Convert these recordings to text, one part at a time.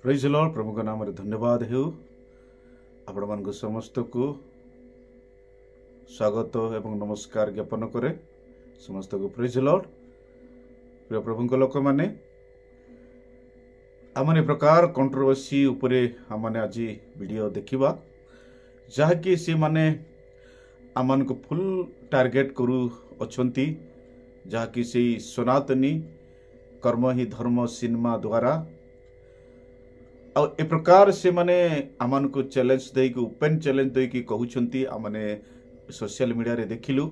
Praise Lord प्रभु का नाम धन्यवाद हो आपण मान समस्त को स्वागत एवं नमस्कार ज्ञापन करे समस्त को प्रेज लॉर्ड प्रिय प्रभु लोक मैंने आमने प्रकार कंट्रोवर्सी उपरे आमने आज वीडियो देखिबा जहाँकि सी माने आमन को फुल टार्गेट करू अछंती जहाँकि से सनातनी कर्म ही धर्म सिनेमा द्वारा आ ए प्रकार से माने आमन को चैलेंज दे कि ओपन चैलेंज दे कि कहउछंती आमने सोशल मीडिया रे देखिलु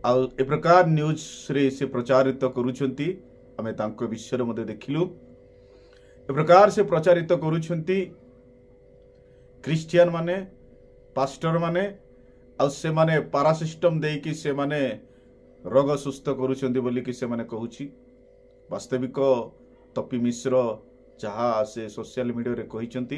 आ ए प्रकार न्यूज रे से प्रचारित करूछंती आमे तांको विषय रे मध्ये देखिलु ए प्रकार से प्रचारित करूछंती क्रिश्चियन माने पास्टर माने आ से माने पारा सिस्टम दे कि से माने रोग सुस्थ करूछंती बोली कि से माने कहूची वास्तविक तपी मिश्र जहाँ से सोशल मीडिया रे कहिचंती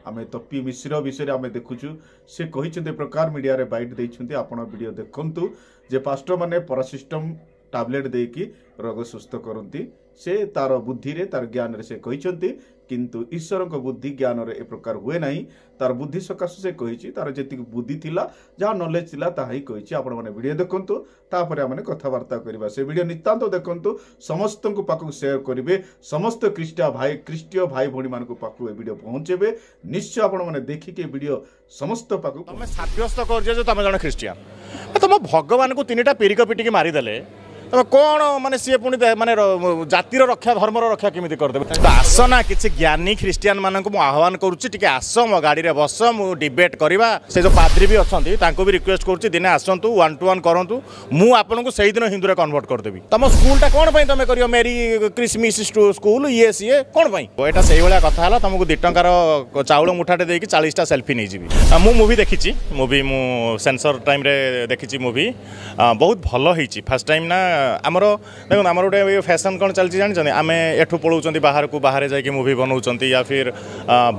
आमे तपी मिश्र विषय आमे देखुछु से कहिचंती प्रकार मीडिया रे बाइट देइछंती आपण वीडियो देखंतु जे पास्टर माने परसिस्टम टैबलेट देकी रोग सुस्थ करंती से तार बुद्धि रे तार ज्ञान रे से कहिचंती किंतु ईश्वर को बुद्धि ज्ञान रे ए प्रकार हुए नाही तार बुद्धि सकाश से कहिची तार जेति बुद्धि थिला जहाँ नॉलेज थिला ताही कहिची आपण माने वीडियो देखंतु तापर आमे कथा वार्ता करबा से वीडियो नितांत देखंतु समस्त को पाकु शेयर करिवे समस्त क्रिस्टीय भाई भणी मान को पाकु ए वीडियो पहुंचेबे निश्चय आपण माने देखि के वीडियो समस्त पाकु तमे साब्यस्त कर जे तमे जण क्रिस्चियन तम भगवान को तीनटा पेरिक पिटिक मारी देले तब कौन माने सी पुणी माने जातिर रक्षा धर्मर रक्षा केमी करदे आस ना किसी ज्ञानी ख्रीस्टियान मानक मु आह्वान करुच्ची टिके आस मो गाड़ी रे बस मु डिबेट करवा से जो पाद्री भी अच्छा भी रिक्वेस्ट करुच्ची दिने आसतु 1-to-1 करूँ मु आपन को सही दिन हिंदू रे कन्वर्ट करदेवी तुम स्कूलटा कौन पाई तुम करियो मेरी क्रिसमिस स्कूल ये सी कौन पाई एटा सही भाया कथा है तुमको 2 टंकार चाउल मुठाटे देकी 40टा सेल्फी नहीं जीवी मु मूवी देखी मूवी मु सेंसर टाइम रे देखी मूवी बहुत भल होईची फर्स्ट टाइम ना आमर देखो आमर गोटे फैशन कौन चलती जानी आम एठू पलाऊँ बाहर को बाहर जाकि मूवी बनाऊँ या फिर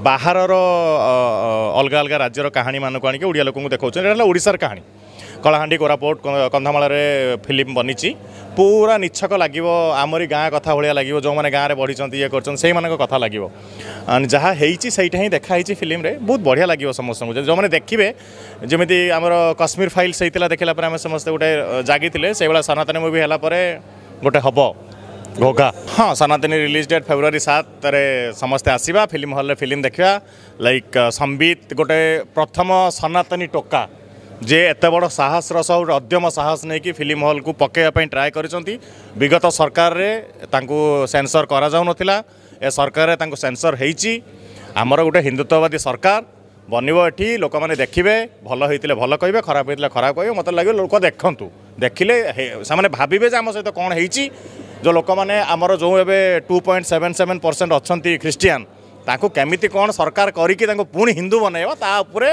बाहर अलग अलग राज्यर कहानी मानक आनिक ओडिया लोक देखा ओडिशार कहानी कलाहांडी कोरापुट कंधमाल फिल्म बनी पूरा निछक लगे आमरी गाँ कथा भाया लगे जो मैंने गाँव में बढ़ी ये कर कथा लगे जहाँ होईटा ही देखाई फिल्म रे बहुत बढ़िया लगे समस्त जो मैंने देखिए जमी आमर कश्मीर फाइल्स होता देखला आम समस्त गोटे जागी से भाया सनातनी मूवी है गोटे हम घोघा हाँ सनातनी रिलीज डेट February 7 समस्ते आसवा फिल्म हॉल फिल्म देखा लाइक संबित गोटे प्रथम सनातनी टोका जे एत बड़ साहस रस अद्यम साहस नहीं कि फिल्म हॉल को पकड़ापी ट्राए कर विगत सरकार रे तांको सेंसर करा जाउ नथिला ए सरकार रे तांको सेंसर हेइची आमर गोटे हिंदुत्ववादी सरकार बनइबो एठी लोक माने देखिबे भल होइतिले भल कहिबे खराब होइतिले खराब कहिबे मते लागे लोक देखंतु देखिले से माने भाबिबे जे आम सहित कोन हेइची जो लोक माने आमर जो एबे 2.77% अछंती क्रिश्चियन ताको केमिति कोन सरकार करी कि तांको पुणी हिंदू बनइबा ता ऊपर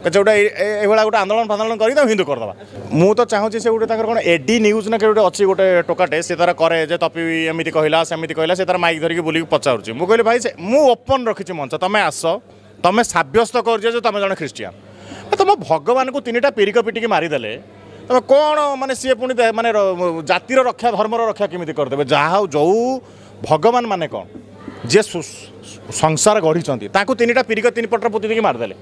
गोटे ये गोटे आंदोलन फांदोलन कर हिंदू करदे मु तो चाहूँगी से गोटे कौन एडी न्यूज ना गोटे अच्छी गोटे टोकाटे से तार करे जे तपी एमती कहला सेमती कहला से तार माइक धरिकी बुलिक पचारुची मु कहली भाई मु ओपन रखी मंच तुम आस तुम साब्यस्त कर तुम जन ख्रीस्टियान तुम भगवान को 3टा पेरिक पिटिक मारिदेले तुम कौन माने सी पुणी माने जातिर रक्षा धर्मर रक्षा केमी करदे जहाँ जो भगवान माने कौन जे संसार गढ़ी 3टा पेरिक 3 पटर पोती देकी मारिदेले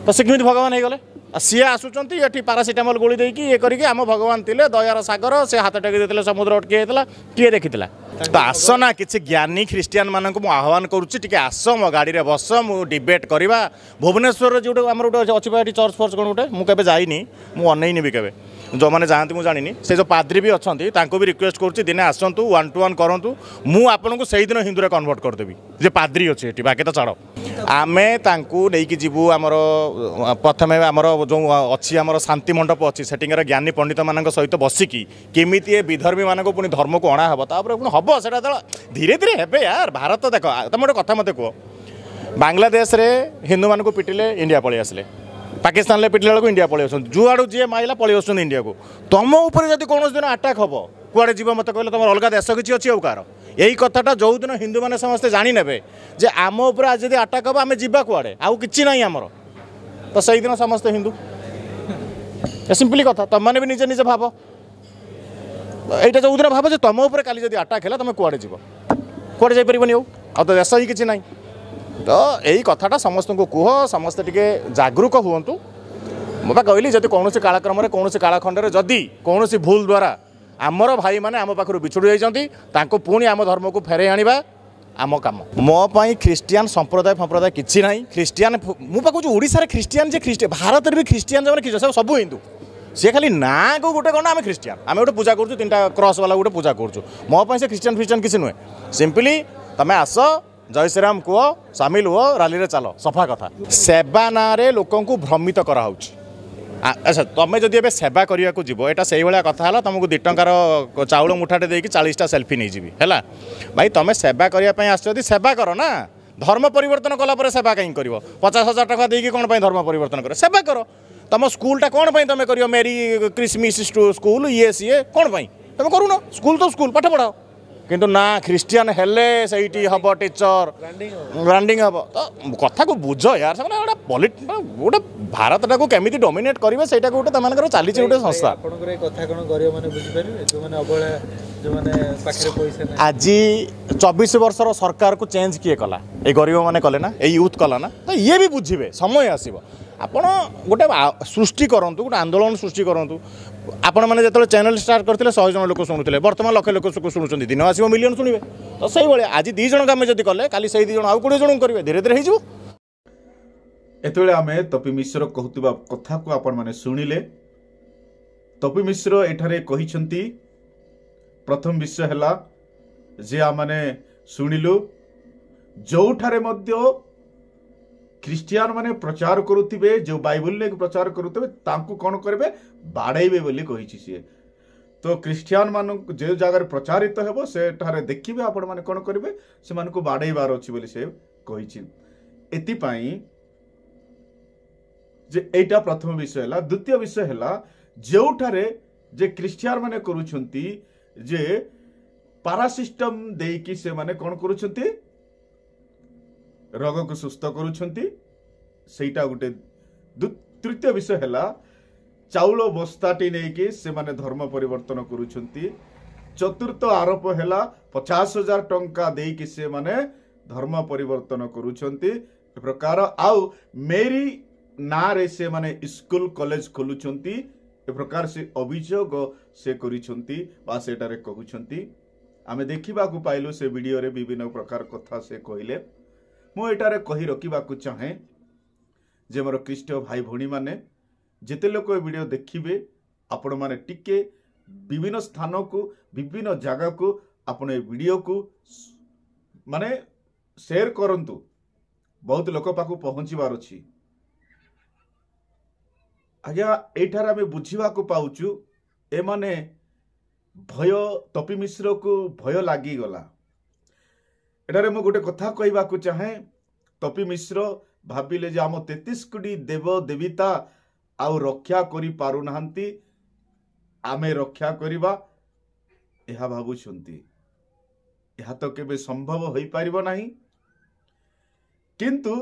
तो से केमी भगवान हो गले सी आसुँच ये पारासीटामल गोली देकी ये करी आम भगवान थे दयार सागर से हाथ टेकी देते समुद्र अटकी होता किए देखी तो आस ना किसी ज्ञानी ख्रीस्टियान मानक मु आह्वान करुच्ची टिके आस मो गाड़ी रे बस मु डिबेट करवा भुवनेश्वर जो आम गोटे अच्छी चर्च फर्च कौन गोटे मुझे जाइनी मु अनैनी भी केवे जो मैंने जाती मुझे जानी से जो पाद्री भी अच्छा भी रिक्वेस्ट करुच्ची दिने आसतु 1-to-1 करूँ मु आपन को सही दिन हिंदू रे कन्वर्ट करदेवी जे पाद्री अच्छे ये बाकी तो छाड़ आमे तांकू नहीं जीवु आमर प्रथम आमर जो अच्छी आमर शांति मंडप अच्छी सेटिंग ज्ञानी पंडित मान सहित बसिकी केमी विधर्मी मानक पुणी धर्म को अणा हम हम से धीरे धीरे हे यार भारत देख तुम गोटे कथा मत कह बांग्लादेश रे हिंदू मान पिटिले इंडिया पलि आसिले पाकिस्तान में पिटिला बेलू इंडिया पलि जुआड़ू जी माइला पलि आसुन इंडिया को तुम उपर जब कौन दिन अटाक हम कुआड़े जीव मत कहले तुम अलग देश किसी अच्छी और कार यही कथाटा जो दिन हिंदू मैंने समस्ते जाने जे आम उपर आज जब अटाक हम आम जा कुआड़े आउ कि ना आमर तो सही दिन समस्ते हिंदू सिंपली कथा तुम मैंने भी निजे निजे भाव यहाँ जो दिन भाव तुम उपर काली जब अटाक है तुम कुआड़े जीव कुआड़े जापर ଆଉ ତ ଦେଶ ହିଁ କିଛି ନାହିଁ। ତ ଏଇ କଥାଟା ସମସ୍ତଙ୍କୁ କୁହ, ସମସ୍ତେ ଟିକେ ଜାଗरूକ ହୁଅନ୍ତୁ। ମୁଁ ବା କହିଲି ଯଦି କୌଣସି କାଳକ୍ରମରେ କୌଣସି କାଳଖଣ୍ଡରେ ଯଦି କୌଣସି ଭୁଲ ଦ୍ୱାରା ଆମର ଭାଇମାନେ ଆମ ପାଖରୁ ବିଛୁଡ଼ି ଯାଇଛନ୍ତି ତାଙ୍କୁ ପୁଣି ଆମ ଧର୍ମକୁ ଫେରାଇ ଆଣିବା ଆମ କାମ। ମୋ ପାଇଁ ଖ୍ରୀଷ୍ଟିଆନ ସମ୍ପ୍ରଦାୟ କିଛି ନାହିଁ। ଖ୍ରୀଷ୍ଟିଆନ ମୁଁ ପା କହୁଛି ଓଡ଼ିଶାରେ ଖ୍ରୀଷ୍ଟିଆନ ଯେ ଭାରତରେ ବି ଖ୍ରୀଷ୍ଟିଆନ ଯେଉଁମାନେ ସବୁ ହିନ୍ଦୁ। सी खाली ना को गोटे कौन आम ख्रीष्टियान आम गोटे पूजा करूँ 3टा क्रॉस वाला गोटे पूजा करूँ मो से ख्रीष्टियान किसी नुहे सिंपली तमें आस जय श्रीराम कह सामिल हुआ रैली रे चलो सफा कथा सेवा ना रे लोक भ्रमित कराऊ। अच्छा तुम जदि ए सेवा करने को जीव यहाँ से कथा है तुमको 2 टंकार चाउल मुठाटे देकी 40टा सेल्फी नहीं जीवी है भाई तुम सेवा करने आस सेवा कर ना धर्म परिवर्तन कला सेवा कहीं कर 50,000 टका देकी कौन धर्म परिवर्तन कर सेवा कर तुम स्कूलटा कौन तुम कर मेरी क्रिसमिस स्कूल ये सी कौन तुम करूना स्कूल तो स्कूल पाठ पढ़ाओ किंतु ना ख्रीष्टियान हेले सही हम टीचर ब्रांडिंग हम तो कथा को बुझ यार गोटे भारत टाक केमी डोमिनेट करेंगे से गोटे तुम चली गोटे संस्था आज 24 वर्षर सरकार को चेंज किए कला ये गरीब मैंने कले ना ये यूथ कला ना तो ये भी बुझे समय आसो आपण गोटे सृष्टि करूँ गोटे आंदोलन सृष्टि करूँ आपण मैंने जो चैनल स्टार्ट करते 100 जन लोक शुणुते बर्तमान लक्ष लोक शुणुं दिन आसो मिलियन शुणे तो सही भाई आज 2 जन आम जब कले काली से 2 जन आउ 20 जन करेंगे धीरे धीरे हो एत आम तपी मिश्र कहूबा कथा को आपण मैंने शुणिले तपी मिश्र एठारे कहिसंती प्रथम विषय है जे आमने शुणिलु जोठारे मध्य ख्रीष्टियान माने प्रचार करुथिबे जो बाइबल ने प्रचार करुथिबे तांको कोन करबे बाड़ेबे बोली कहिछि से तो ख्रीष्टियान मान जो जगह प्रचारित हेबो से ठारे देखिबे आपण माने कोन करबे से मान को बाड़ेबार अछि बोली से कहिछि एति पई जे एटा प्रथम विषय हला द्वितीय विषय हला जोठारे जे ख्रीष्टियान माने करूछंती जे पारा सिस्टम देकी से माने कोन करूछंती रोग को सुस्थ करूछंती सेटा गोटे तृतीय विषय है चाउल बस्ताटी नहीं कि से माने धर्म परिवर्तन करूछंती चतुर्थ आरोप है 50,000 टंका देकी से माने धर्म परिवर्तन करूछंती प्रकार आउ मेरी ना रे से माने स्कूल कॉलेज खोलुछंती ए प्रकार से अभियोग से करिछंती बा सेटारे कहउछंती आमे देखिबा को पाइलु से वीडियो रे विभिन्न प्रकार कथा से कहिले मु एटारे कही रखा चाहे जे मोर ख्रीष्ट भाई भौणी माने जिते लोक वीडियो देखिए आपण माने टिके विभिन्न स्थान को विभिन्न जगह को आपण वीडियो को माने शेयर करंतु बहुत लोक पाखु पहुँचबार अछि आज्ञा एठार आम बुझा पाऊचु ए माने भय तपी मिश्र को भय लागिगला एटारे मु गोटे कथा कहवाक चाहे तपी मिश्र भाविले जे आम 33 कोटी देव देवता आउ रक्षा करि पारु नाहंती आमे रक्षा करिबा एहा भाबुछंती एहा तो केबे संभव होई पारिबो नाही किंतु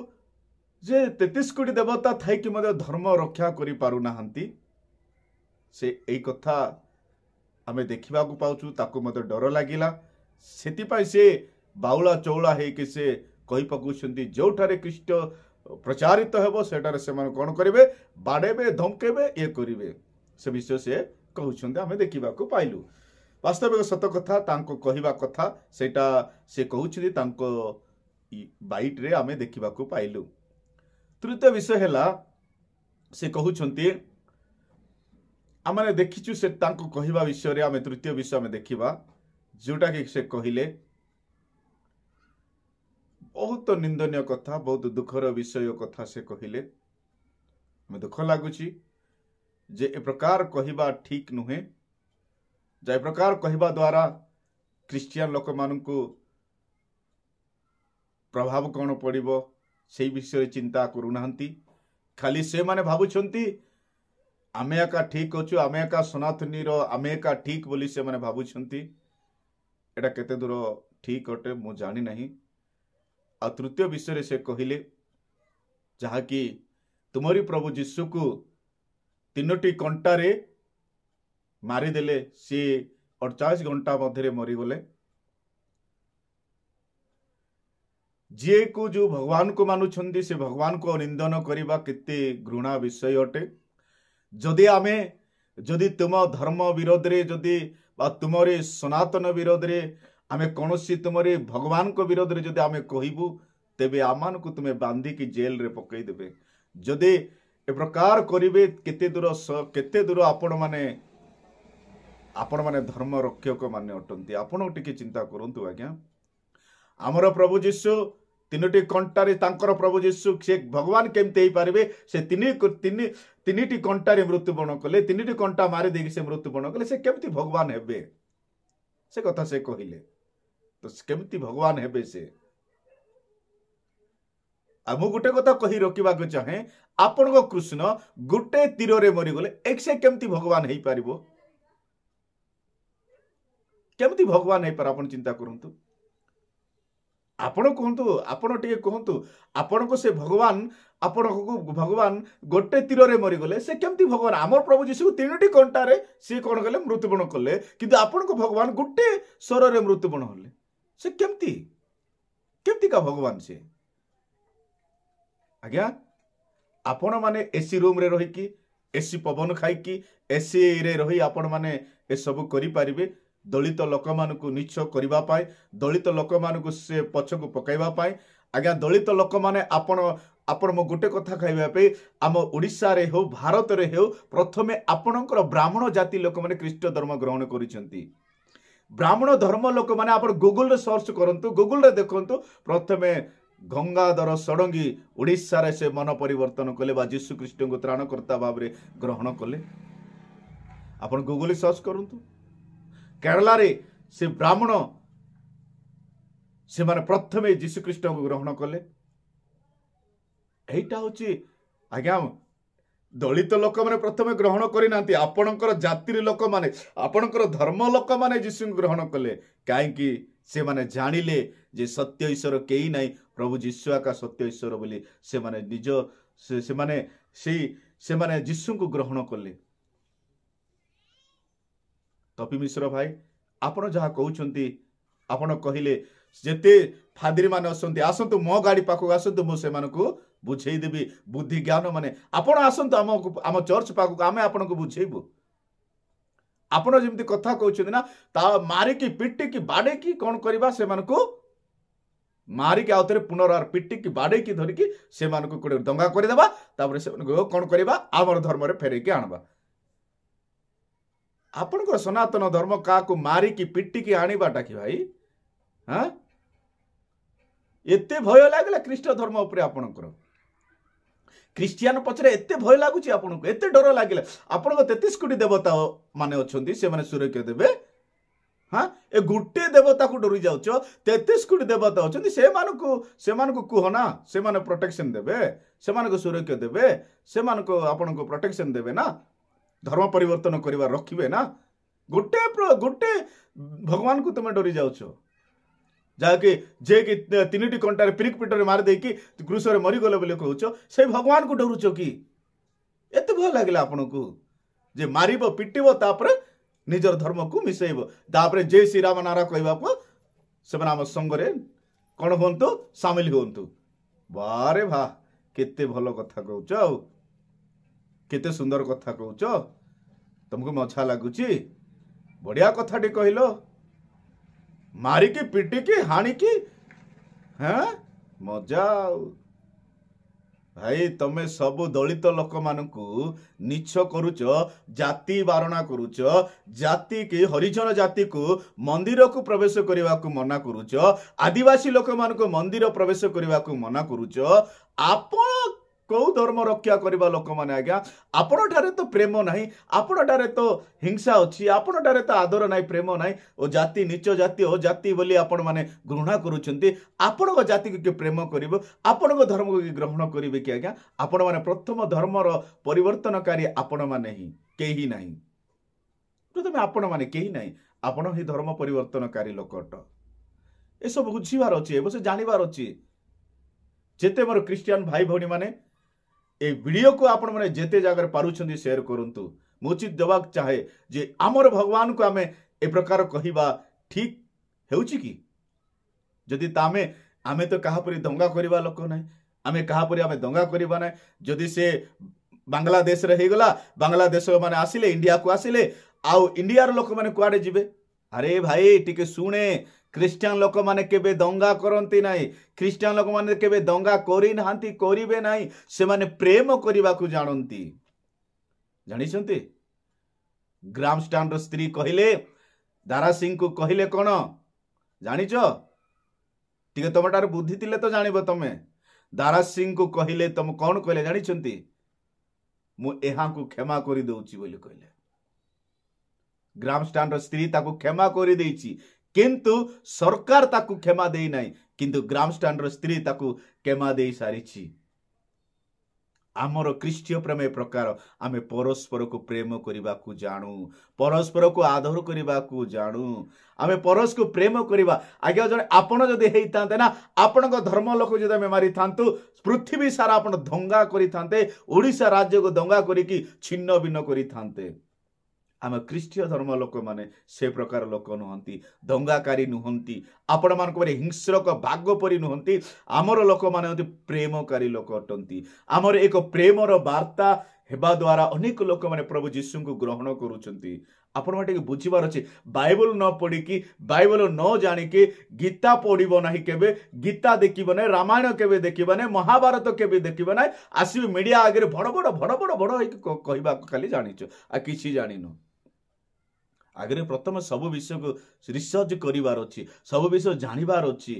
जे 33 कोटी देवता थाई कि मदे धर्म रक्षा करि पारु नाहंती से एई कथा आमे देखिबा को पाउछु ताको मदे डर लागिला सेति पई से बाउला चौला है कि से कही पकुछंती जोठारे ख्रीष्ट प्रचारित हेबो सेटारे से मन कोन करिवे बाडेबे धमकेबे ये करिवे से विषय से कहउछंती हमें देखिबा को पाइलु वास्तविक सत कथा तांको कहिबा कथा सेटा से कहउछंती तांको बाइट रे हमें देखिबा को पाइलु तृतीय विषय हैला से कहउछंती आमने देखिछु से तांको कहिबा विषय रे हमें तृतीय विषय में देखिबा जोटा कि से कहिले बहुत निंदनीय कथा बहुत दुखर विषय कथा से कहिले मैं दुख लगुची जे ए प्रकार कहिबा ठीक नुहे जे प्रकार कहिबा द्वारा क्रिश्चियन लोक मानकु प्रभाव कौन पड़िबो से विषय चिंता करू नाहंती खाली से माने भाबुछंती आमे एका ठीक अछु आमे एका सनातनी रो आमे एका ठीक बोली से माने भाबुछंती एटा केते दूर ठीक अटे मु जानि नहीं आ तृतीय विषय से कहले जहा कि तुमरी प्रभु जीशु को 3टी कंटारे मारिदेले सी 48 घंटा मध्य मरीगले जी को जो भगवान को मानुछंती से भगवान को निंदन करवा केते घृणा विषय अटे। जदि आमे जदि तुम धर्म विरोध रे जदि तुमरे सनातन विरोध रे आमे कौनसी तुमरे भगवान को विरोध रे जदि आमे कहबू तेबे आमान को तुम्हें बांधिकी जेल रे पकई देबे। जदि ए प्रकार करिवे केते दूर आपण माने धर्म रक्षक माने अटंती। आपण टिके चिंता करंतु आज्ञा। आमर प्रभु जीशु तीनोटी कंटारे तांकर प्रभु जीशु से भगवान केमते ही पारिबे से तीनिटी कंटारे मृत्युवरण कले तीनिटी कंटा मारी देकी से मृत्युवरण कले से केमती भगवान हेबे से कथा से कहिले तो केमती भगवान हेबे से मु गोटे कथा कही रखा चाहे आपण को कृष्ण गोटे तीर रे मरी गले एक से केमती भगवान हेई पारिबो केमती भगवान हेई पार आपण चिंता करंतु। आपण कहतु आपण टे कहतु आपण को से भगवान आपण को भगवान गोटे तीर रे मरी गले से केमती भगवान आमर प्रभु जीशु तीनोटी कंटारे सी कौन कले मृत्युवरण कले किंतु आपण को भगवान गोटे स्वर रे मृत्युवरण होले से केमती केमती का भगवान से आज्ञा। आपण माने एसी रूम रे रही कि एसी पवन खाई कि एसी रे रही आपण माने ए सब करि पारिबे दलित लोक मानकु नीच करिबा पाए दलित लोक मानकु से पछकु पकाइबा पाए आज्ञा। दलित लोक माने आपण मो गोटे कथा कहबा पे आम ओडिसा रे हो भारत रे हो प्रथमे आपणकर ब्राह्मण जाति लोक माने ख्रीष्ट धर्म ग्रहण करिसेंती। ब्राह्मण धर्म लोक माने आपण गूगल रे सर्च करंतु गूगल रे देखंतु प्रथमे गंगाधर षडंगी ओडिसा रे से मन परिवर्तन कले बा यीशु ख्रीष्ट को त्राणकर्ता भाव रे ग्रहण कले। आपण गूगल रे सर्च करंतु केरला रे से ब्राह्मण से माने प्रथमे यीशु ख्रीष्ट को ग्रहण कले। एटा होची आज्ञा दलित लोक माने प्रथमे ग्रहण करि नांती आपणकर जातिर लोक माने आपणकर धर्म लोक माने यीशु को ग्रहण कले काहेकि से माने जानिले जे सत्य ईश्वर केही नाही प्रभु यीशु आका सत्य ईश्वर बोली से माने निज से माने यीशु को ग्रहण कले। तपी मिश्र भाई आपण जहाँ कहउछंती आपण कहिले जेते फादरी माने असंती आसंतु मो गाड़ी पाखो आसंतु मो से मानको बुझेई देबी बुद्धि ज्ञान माने आपण आसंतु आम चर्च पाखो आमे आपण को बुझेइबो। आपण जेमती कथा कहउछंती ना ता मारी की पिट्टी की बाडे की कोन करबा से मानको मारी के आउतरे पुनरार पिट्टी की बाडे की धरि की से मानको कोडे दंगा करि देबा तापर से मानको कोन करबा आमर धर्म रे फेरे के आनबा। आपणकर सनातन धर्म का को मारी की पिट्टी की आनीबाटा कि भाई हाँ एते भय लागला ख्रीष्ट धर्म उपरे आपणकर क्रिश्चियन पछरे एते भय लागुची आपनको एते डर लागिला आपनको 33 कोटी देवता माने अछंती से माने सुरक्षा देबे हाँ ए गुटे देवता को डरी जाउछ 33 कोटी देवता अछंती से मानको कुह ना से माने प्रोटेक्शन देबे से मानको सुरक्षा देबे से मानको आपनको प्रोटेक्शन देबे ना धर्म परिवर्तन करवा रखिबे ना गोटे भगवान को तुम डरी जाउछ जाके जे कि तीनोटी कंटारे पिरिक पिटरे मार देकी क्रूस रे मरी गले बोले कहउछ से भगवान को डरुछ कि एते भय लागला आपनको जे मारिबो पिटिबो तापरे निजर धर्म को मिसेइबो तापरे जय श्री राम नारा कहबा को से नाम संग रे कोन होंतु शामिल होंतु बारे भा केते भलो कथा कहउछ आ केते सुंदर कथा कहउछ तुमको मजा लागुची बढ़िया कथाटी कहलो मारी की पिटी की हाणी की हाँ मजा भाई तमे सब दलित लोक मानकु नीच करुच जाति बारणा करुच जाति की हरिजन जाति को मंदिर को प्रवेश करने को मना करुच आदिवासी लोक मानकु मंदिर प्रवेश करने को मना करुच आपण कौ धर्म रक्षा करवा लोक माने आज्ञा आपण ठारे तो प्रेम नाही आपण ठारे तो हिंसा अछि आपण ठारे तो आदर नाही प्रेम नाही ओ जाति नीच जाति ओ जाति बोली आपण माने घृणा करूछंती आपण को जाति के प्रेम करिवो आपण को धर्म को ग्रहण करिवे कि आज्ञा आपण माने प्रथम धर्मर परिवर्तनकारी आपण माने ही केही नाही प्रथम आपण माने केही नाही आपण ही धर्म परिवर्तनकारी लोकट ए सब बुझिबार अछि एबसे जानिबार अछि जेते मोर क्रिश्चियन भाई भौणी माने ए वीडियो को आपण माने जेते जगह पारुछंती शेयर करंतु मुचित देवाक चाहे जे आमर भगवान को आमे ए प्रकार कहिबा ठीक हेउची कि जदि तामे आमे तो काहापरी दंगा करवा लोक ना आमे काहापरी आमे दंगा करवा ना जदि से बांग्लादेश रे गला बांग्लादेश माने आसिले इंडिया को आसिले आउ इंडियार लोक माने कुआडे जिबे अरे भाई टिके शुणे ख्रीस्टियान लोक माने केबे दंगा करंती नाही ख्रीस्टियान लोक माने केबे दंगा करि नाहंती करिवे नाही से माने प्रेम करिवा को जानंती जानिसंती ग्रामस्टान स्त्री कहले दारा सिंह को कहले कौन जानिच टिके तुमटार बुद्धि थिले तो जानिबो तमे दारा सिंह को कहले तुम कौन कहले जानिछंती मु एहा को क्षमा करि दउची बोली कहले ग्रामस्टान स्त्री ताकू क्षमा करि देइची किंतु सरकार ताकू क्षमा देई नाही किंतु ग्रामस्टान स्त्री ताकू क्षमा देई सारिची आमर ख्रीष्टीय प्रेम प्रकार आमे परस्पर को प्रेम करने को जानू परस्पर को आदर करने को जानू आमे परस को प्रेम करवा आगे जड़े आपण जदि होता ना आपण धर्म लोक जो आम मारी था पृथ्वी सारा आप दंगा करते ओडिशा राज्य को दंगा करी छिन्न भिन्न करते आम ख्रीष्टीय धर्म लोक माने से प्रकार लोक नुहंती दंगाकारी नुहंती आपण मान हिंस्रक भाग परी नुहंती आमर लोक माने होती प्रेमकारी लोक अटंती आमर एक प्रेमर वार्ता हेबा द्वारा अनेक लोक माने प्रभु यीशु को ग्रहण करूछंती आपण माटे बुझीबार अछि बाइबल न पढ़ी कि बाइबल न जानी कि गीता पढ़िबो नाही केबे गीता देखिबो नै रामायण केबे देखिबो नै महाभारत केबे देखिबो नै आसी मीडिया आगे बड़ बड़ बड़ बड़ बड़ कहबा खाली जानिचो आ किछि जानिनो आगे प्रथम सब विषय को रिसर्च करिवार अछि सब विषय जानिबार अछि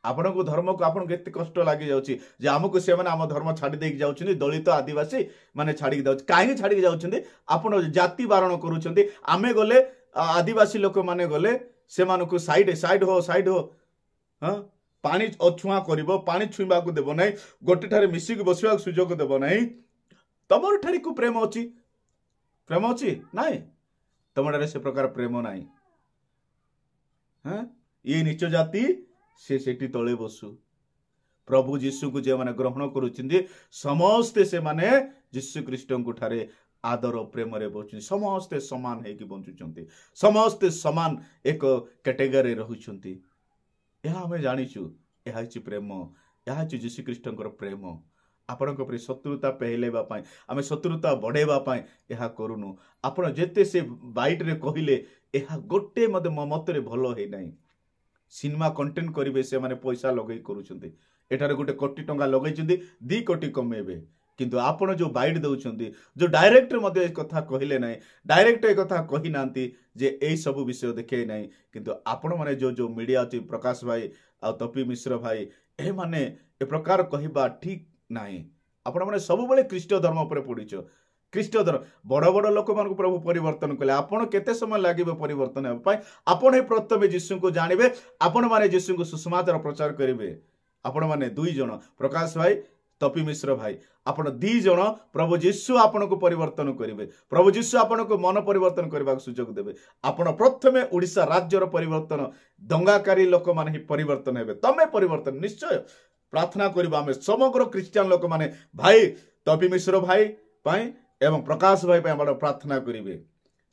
आपण को धर्म को आपण केते कष्ट लागि जाउछि जे हमको से माने हम धर्म छाडी देक जाउछिन दलित आदिवासी माने छाडी जाउछ काहे छाडी जाउछिन आपण जाति बारण करूछन्ते आमे गले आदिवासी लोक माने गले से मानको साइड हो हां पानी अछुआ करिवो पानी छुइबा को देबो नै गोटे ठारे मिसी के बसिबा सुजोग देबो नै तमर ठारी को प्रेम अछि नाई तमरे से प्रकार प्रेम नाई हाँ ये नीच जाति से सेठी तले बसु प्रभु यीशु को जे माने ग्रहण करूछिन समस्ते से माने यीशु ख्रीष्ट को ठारे आदर प्रेम रे बचुन समस्ते समान है कि बंचुचंती समस्ते समान एक कैटेगरी रहुचंती यह हमें जानिछु यह छि प्रेम यह छि यीशु ख्रीष्ट प्रेम आपण शत्रुता पहलेबा पाई आमे शत्रुता बढ़ेबा पाई यह करूनु आपण जेते से बाइट रे कहिले यह गोटे मते मतरे भलो हे नाही सिनेमा कंटेंट करिवे से माने पैसा लगई करूछंती एठारे गोटे कोटी टंका लगैछंती 2 कोटी कमेबे किंतु आपण जो बाइट दउछंती जो डायरेक्टर मते ए कथा कहिले नाही डायरेक्ट ए कथा कहि नांती जे एई सब विषय देखे नाही किंतु आपण माने जो मीडिया अछि प्रकाश भाई आ तपी मिश्र भाई ए माने ए प्रकार कहिबा ठीक नाही आपण माने सब बेले ख्रीष्ट धर्म पर पडिचो ख्रीष्ट धर्म बड़ बड़ लोक मान को प्रभु परिवर्तन कले आपण केते समय लागिबे परिवर्तन हेबा पाई आपण हे प्रथमे यीशु को जानिबे आपण माने यीशु को सुसमाचार प्रचार करिवे आपण माने दुई जण प्रकाश भाई तपी मिश्र भाई आपण दी जण प्रभु यीशु आपण को परिवर्तन करिवे प्रभु यीशु आपण को मन परिवर्तन करबा सुयोग देबे आपण प्रथमे ओडिशा राज्य रो परिवर्तन दंगाकारी लोक माने ही परिवर्तन हेबे तमे परिवर्तन निश्चय प्रार्थना करबा हमें समग्र क्रिश्चियन लोक माने भाई तपी मिश्र भाई पाई एवं प्रकाश भाई पाई हम प्रार्थना करिवे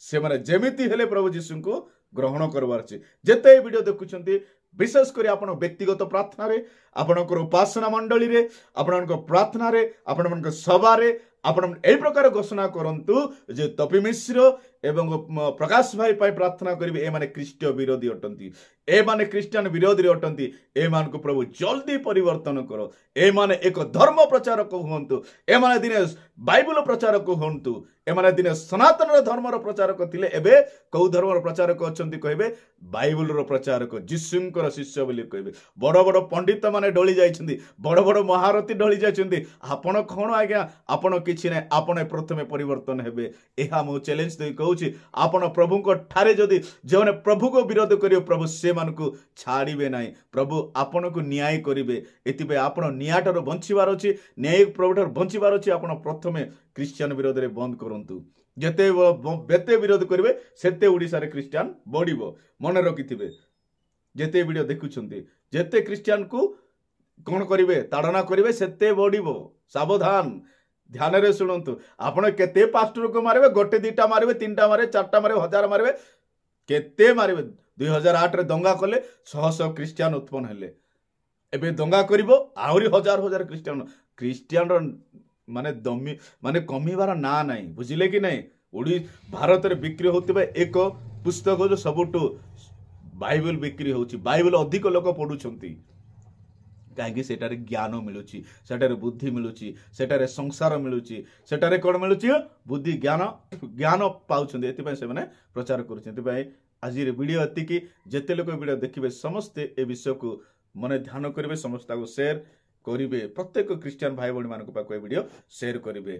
से माने जेमिति हेले प्रभु यीशु को ग्रहण करबार छै जेते वीडियो देखुछंती विशेष करी आपण व्यक्तिगत प्रार्थना रे आपणकर उपासना मंडली रे आपणकर प्रार्थना रे आपणकर सभा रे आपण ए प्रकार घोषणा करंतु जे तपी मिश्र एवं प्रकाश भाई पाई प्रार्थना करिवे ए माने ख्रीष्ट विरोधी अटंती ए माने क्रिश्चियन विरोधी अटंती ए मान को प्रभु जल्दी परिवर्तन करो ए माने एक धर्म प्रचारक हुंतु ए माने दिने बाइबल प्रचारक हुंतु ए माने दिने सनातन धर्म रो प्रचारक थिले एबे कौ धर्म रो प्रचारक अछंती कहबे बाइबल रो प्रचारक यीशुंकर शिष्य बोली कहबे बड़ बड़ पंडित माने डोली जाइछंती बड़ बड़ महारथी डोली जाइछंती आपण कोन आज्ञा आपण किछि नै आपण प्रथमे परिवर्तन हेबे एहा मो चैलेंज दे कहूची आपण प्रभु को ठारे जदी जेने प्रभु को विरोध करियो प्रभु से मान को छाड़िबे नाही प्रभु आपण को न्याय करिवे एतिबे आपण न्यायटर बंचिबार अछि न्याय प्रभुटर बंचिबार अछि आपण प्रथमे क्रिश्चियन विरोध रे बंद करंतु जेते बेते विरोध करिवे सेते ओडिसा रे क्रिश्चियन बढिबो मन रखिथिबे जेते वीडियो देखुछंती जेते क्रिश्चियन को कोन करिवे ताड़ना करिवे सेते बढिबो सावधान ध्यान रे सुनंतु आपण केते पास्टर को मारिवे गोटे 2टा मारिवे 3टा मारिवे 4टा मारिवे 1000 मारिवे केते मारिवे 2008 ଦଙ୍ଗା କଲେ 600 ଖ୍ରୀଷ୍ଟିଆନ ଉତ୍ପନ୍ନ ହେଲେ। ଏବେ ଦଙ୍ଗା କରିବ ଆହୁରି ହଜାର ହଜାର ଖ୍ରୀଷ୍ଟିଆନର ମାନେ କମିବାର ନା ନାହିଁ, ବୁଝିଲେ କି ନାହିଁ। ଭାରତରେ ବିକ୍ରି ହେଉଥିବା ଏକ ପୁସ୍ତକ ସବୁଠୁ ବାଇବେଲ ବିକ୍ରି ହେଉଛି। ବାଇବେଲ ଅଧିକ ଲୋକ ପଢୁଛନ୍ତି କାହିଁକି? ସେଠାରେ ଜ୍ଞାନ ମିଳୁଛି, ସେଠାରେ ବୁଦ୍ଧି ମିଳୁଛି, ସେଠାରେ ସଂସାର ମିଳୁଛି, ସେଠାରେ କ'ଣ ମିଳୁଛି? ବୁଦ୍ଧି ଜ୍ଞାନ ପାଉଛନ୍ତି। ଏଥିପାଇଁ ସେମାନେ ପ୍ରଚାର କରୁଛନ୍ତି। ସେଥିପାଇଁ ଆଜିର ଭିଡ଼ିଓ ଏତିକି। ଯେତେ ଲୋକ ଭିଡ଼ିଓ ଦେଖିବେ ସମସ୍ତେ ଏ ବିଷୟକୁ ମନେ ଧ୍ୟାନ କରିବେ, ସମସ୍ତଙ୍କୁ ସେୟାର କରିବେ। ପ୍ରତ୍ୟେକ ଖ୍ରୀଷ୍ଟିଆନ ଭାଇ ଭଉଣୀ ମାନଙ୍କ ପାଖକୁ ଏ ଭିଡ଼ିଓ ସେୟାର କରିବେ।